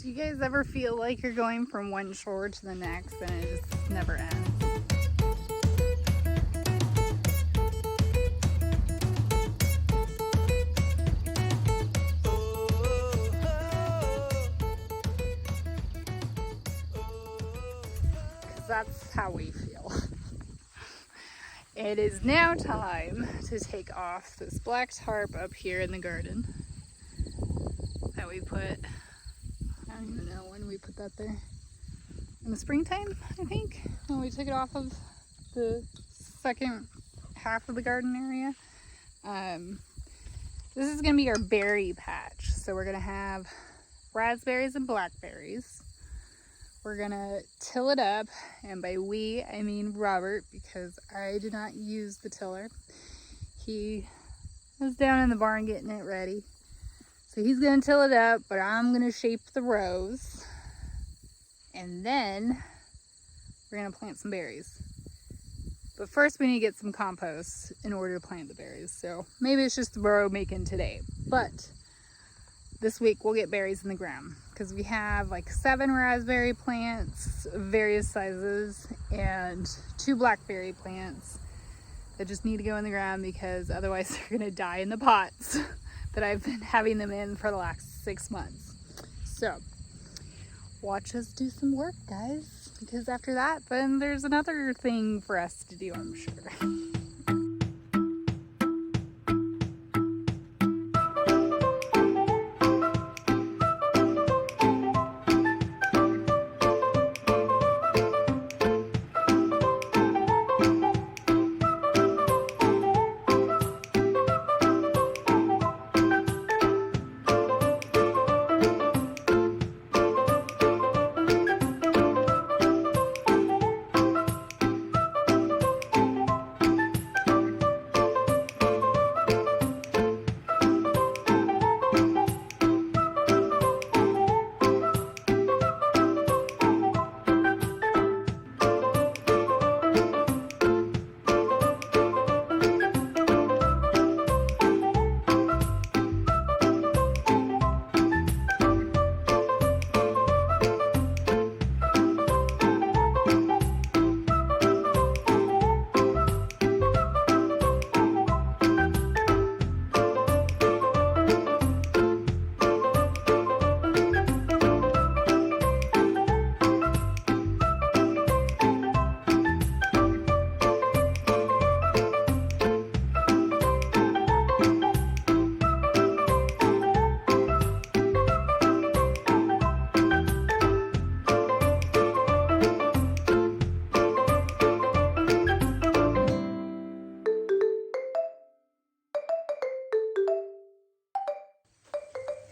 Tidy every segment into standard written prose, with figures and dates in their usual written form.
Do you guys ever feel like you're going from one chore to the next and it just never ends? Because that's how we feel. It is now time to take off this black tarp up here in the garden that we put, I don't even know when we put that there. In the springtime, I think, when we took it off of the second half of the garden area. This is gonna be our berry patch. So we're gonna have raspberries and blackberries. We're gonna till it up, and by we, I mean Robert, because I did not use the tiller. He was down in the barn getting it ready. So he's gonna till it up, but I'm gonna shape the rows. And then we're gonna plant some berries. But first we need to get some compost in order to plant the berries. So maybe it's just the row making today. But this week we'll get berries in the ground because we have like 7 raspberry plants of various sizes and 2 blackberry plants that just need to go in the ground because otherwise they're gonna die in the pots that I've been having them in for the last 6 months. So watch us do some work, guys, because after that then there's another thing for us to do, I'm sure.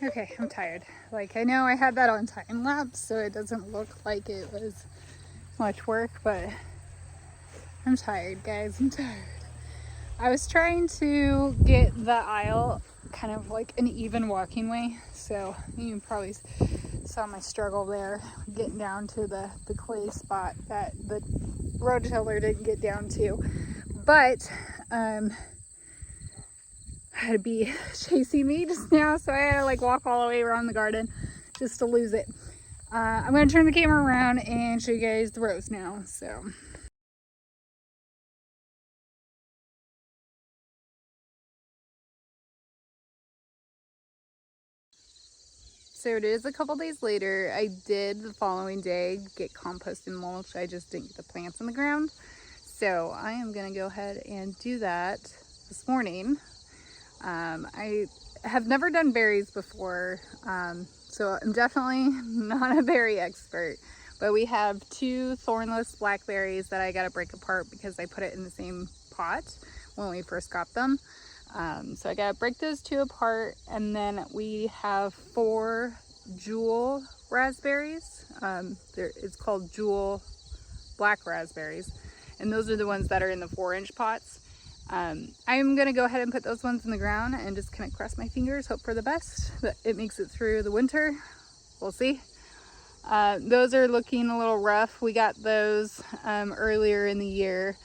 Okay, I'm tired. Like, I know I had that on time lapse, so it doesn't look like it was much work, but I'm tired, guys. I'm tired. I was trying to get the aisle kind of like an even walking way, so you probably saw my struggle there getting down to the clay spot that the rototiller didn't get down to. But had a bee chasing me just now, so I had to like walk all the way around the garden just to lose it. I'm gonna turn the camera around and show you guys the rows now. So it is a couple days later. I did the following day get compost and mulch. I just didn't get the plants in the ground. So I am gonna go ahead and do that this morning. I have never done berries before, so I'm definitely not a berry expert, but we have 2 thornless blackberries that I got to break apart because I put it in the same pot when we first got them. So I got to break those 2 apart, and then we have 4 jewel raspberries. It's called jewel black raspberries, and those are the ones that are in the 4-inch pots. I'm gonna go ahead and put those ones in the ground and just kind of cross my fingers, hope for the best, that it makes it through the winter. We'll see. Those are looking a little rough. We got those earlier in the year.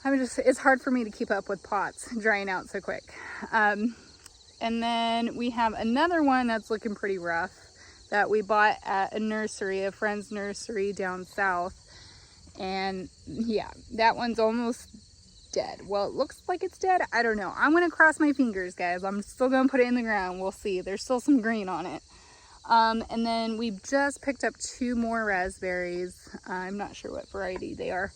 It's hard for me to keep up with pots drying out so quick. And then we have another one that's looking pretty rough that we bought at a nursery, a friend's nursery down south. And yeah, that one's almost dead. Well, it looks like it's dead. I don't know. I'm gonna cross my fingers, guys. I'm still gonna put it in the ground. We'll see. There's still some green on it. And then we just picked up 2 more raspberries. I'm not sure what variety they are,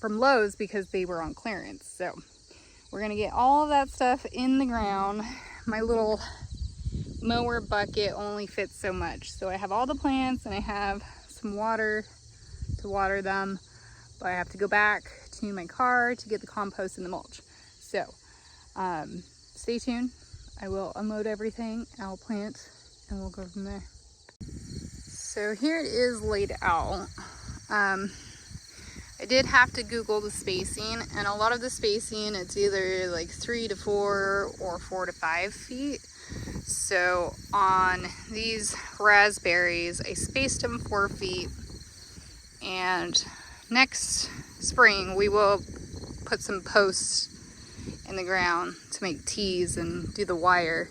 from Lowe's, because they were on clearance. So we're gonna get all of that stuff in the ground. My little mower bucket only fits so much. So I have all the plants and I have some water to water them, but I have to go back to my car to get the compost and the mulch. So stay tuned. I will unload everything, I'll plant, and we'll go from there. So here it is laid out. I did have to Google the spacing, and a lot of the spacing, it's either like 3 to 4 or 4 to 5 feet. So on these raspberries, I spaced them 4 feet, and next spring we will put some posts in the ground to make tees and do the wire.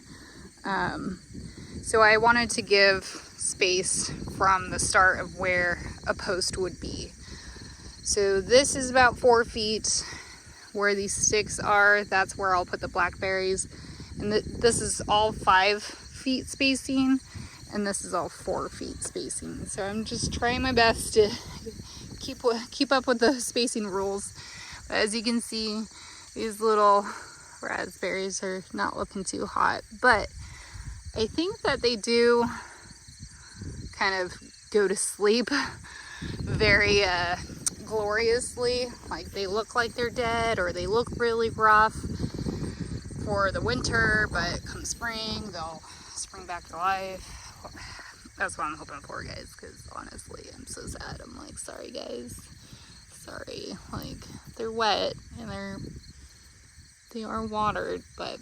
So I wanted to give space from the start of where a post would be. So this is about 4 feet. Where these sticks are, that's where I'll put the blackberries. And this is all 5 feet spacing, and this is all 4 feet spacing. So I'm just trying my best to keep up with the spacing rules. But as you can see, these little raspberries are not looking too hot, but I think that they do kind of go to sleep very gloriously. Like they look like they're dead, or they look really rough for the winter, but come spring they'll spring back to life. That's what I'm hoping for, guys, because honestly I'm so sad. I'm like, sorry guys, sorry. Like, they're wet and they are watered, but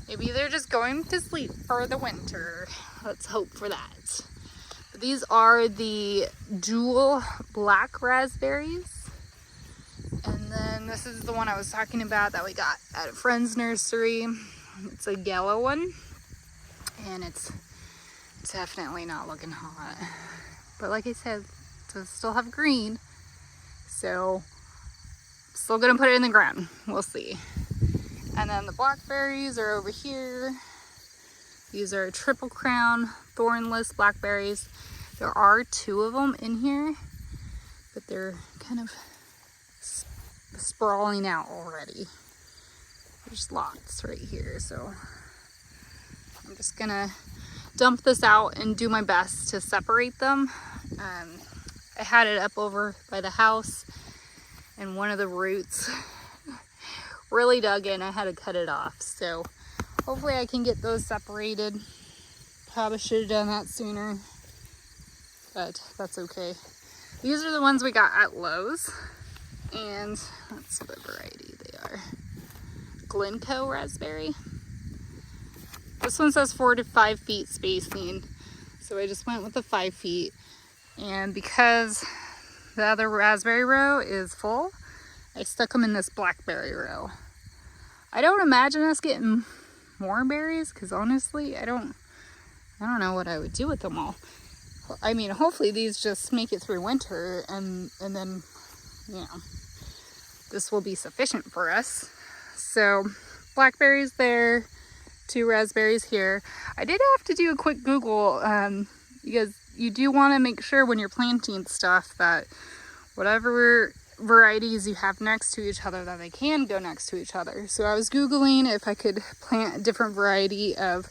maybe they're just going to sleep for the winter. Let's hope for that. But these are the jewel black raspberries. And then this is the one I was talking about that we got at a friend's nursery. It's a yellow one, and it's definitely not looking hot. But like I said, it does still have green. So still gonna put it in the ground. We'll see. And then the blackberries are over here. These are triple crown thornless blackberries. There are 2 of them in here, but they're kind of sprawling out already. There's lots right here, so I'm just gonna dump this out and do my best to separate them. I had it up over by the house, and one of the roots really dug in. I had to cut it off, so hopefully I can get those separated. Probably should have done that sooner, but that's okay. These are the ones we got at Lowe's, and let's see what variety they are. Glencoe raspberry. This one says 4 to 5 feet spacing, so I just went with the 5 feet. And because the other raspberry row is full, I stuck them in this blackberry row. I don't imagine us getting more berries, because honestly, I don't know what I would do with them all. I mean, hopefully these just make it through winter, and then, you know, this will be sufficient for us. So blackberries there, 2 raspberries here. I did have to do a quick Google, because you do want to make sure when you're planting stuff that whatever varieties you have next to each other, that they can go next to each other. So I was Googling if I could plant a different variety of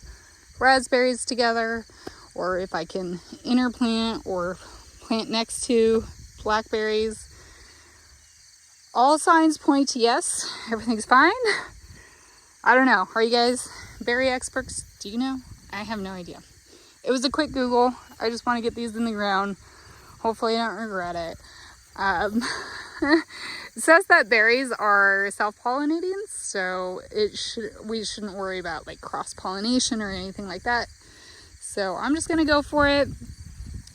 raspberries together, or if I can interplant or plant next to blackberries. All signs point to yes, everything's fine. I don't know. Are you guys berry experts? Do you know? I have no idea. It was a quick Google. I just want to get these in the ground. Hopefully I don't regret it. It says that berries are self-pollinating, so we shouldn't worry about like cross-pollination or anything like that. So I'm just gonna go for it.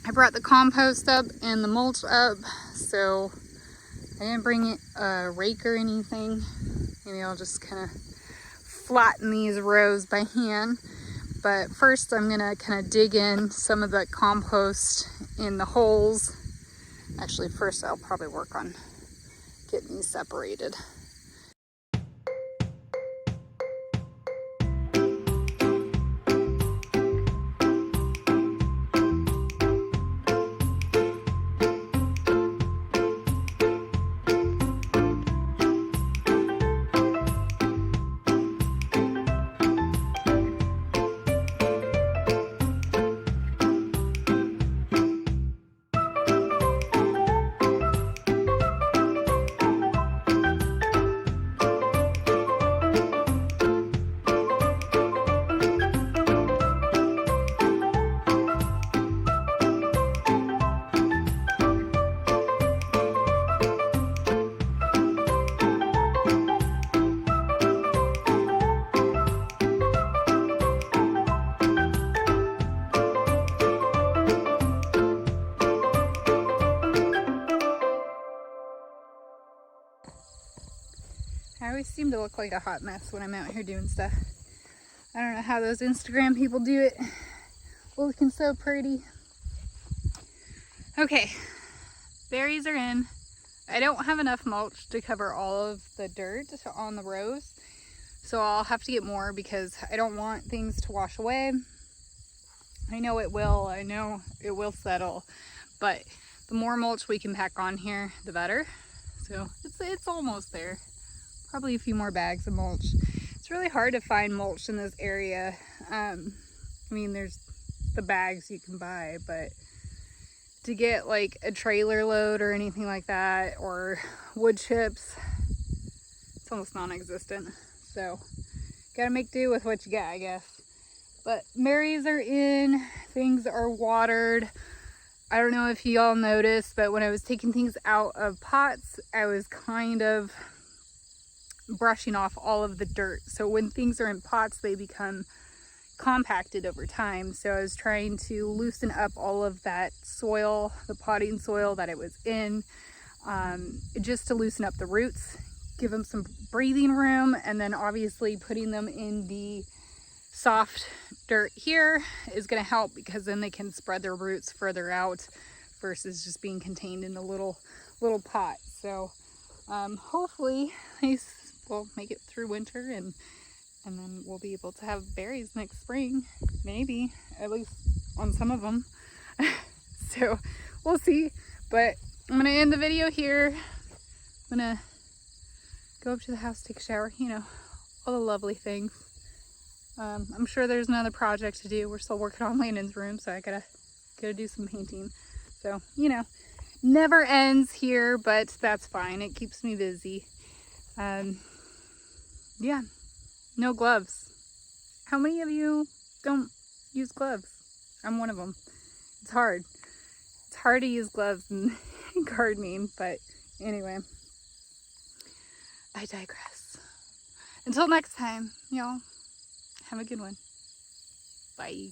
I brought the compost up and the mulch up, so I didn't bring a rake or anything. Maybe I'll just kind of flatten these rows by hand. But first I'm gonna kind of dig in some of the compost in the holes. Actually, first I'll probably work on getting these separated. I always seem to look like a hot mess when I'm out here doing stuff. I don't know how those Instagram people do it. Looking so pretty. Okay, berries are in. I don't have enough mulch to cover all of the dirt on the rows, so I'll have to get more because I don't want things to wash away. I know it will. I know it will settle, but the more mulch we can pack on here, the better. So it's almost there. Probably a few more bags of mulch. It's really hard to find mulch in this area. I mean, there's the bags you can buy, but to get like a trailer load or anything like that, or wood chips, it's almost non-existent. So gotta make do with what you got, I guess. But berries are in, things are watered. I don't know if y'all noticed, but when I was taking things out of pots, I was kind of brushing off all of the dirt. So when things are in pots, they become compacted over time. So I was trying to loosen up all of that soil, the potting soil that it was in, just to loosen up the roots, give them some breathing room, and then obviously putting them in the soft dirt here is going to help because then they can spread their roots further out versus just being contained in a little pot. So hopefully these will make it through winter, and then we'll be able to have berries next spring, maybe, at least on some of them. So we'll see, but I'm gonna end the video here. I'm gonna go up to the house, take a shower, you know, all the lovely things. I'm sure there's another project to do. We're still working on Landon's room, so I gotta do some painting. So, you know, never ends here, but that's fine. It keeps me busy. Yeah, no gloves. How many of you don't use gloves? I'm one of them. It's hard. It's hard to use gloves in gardening, but anyway, I digress. Until next time, y'all, have a good one. Bye.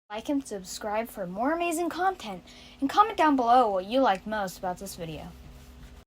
Like and subscribe for more amazing content, and comment down below what you liked most about this video.